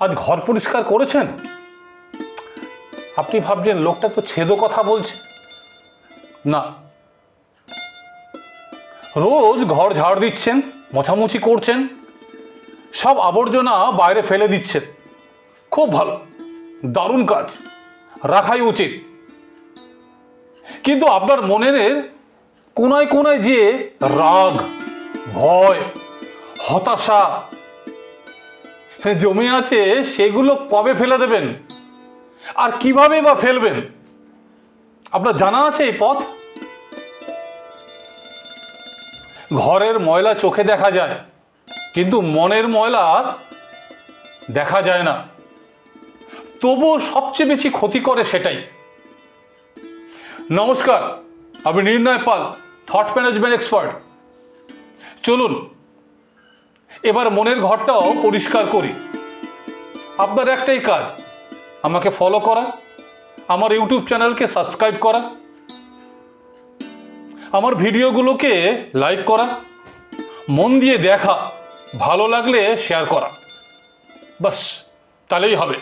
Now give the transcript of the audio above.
আজ ঘর পরিষ্কার করেছেন? আপনি ভাবছেন লোকটা তো ছেদো কথা বলছে। না, রোজ ঘর ঝাড় দিচ্ছেন, মোছামুছি করছেন, সব আবর্জনা বাইরে ফেলে দিচ্ছেন। খুব ভালো, দারুণ কাজ, রাখাই উচিত। কিন্তু আপনার মনের কোনায় কোনায় যে রাগ, ভয়, হতাশা জমে আছে, সেগুলো কবে ফেলে দেবেন আর কিভাবে বা ফেলবেন? আপনার জানা আছে এই পথ? ঘরের ময়লা চোখে দেখা যায়, কিন্তু মনের ময়লা দেখা যায় না। তবুও সবচেয়ে বেশি ক্ষতি করে সেটাই। নমস্কার, আমি নির্ণয় পাল, থট ম্যানেজমেন্ট এক্সপার্ট। চলুন এবার মনের ঘরটাও পরিষ্কার করি। আপনার একটাই কাজ, আমাকে ফলো করা, আমার ইউটিউব চ্যানেলকে সাবস্ক্রাইব করা, আমার ভিডিওগুলোকে লাইক করা, মন দিয়ে দেখা, ভালো লাগলে শেয়ার করা। বাস, তাহলেই হবে।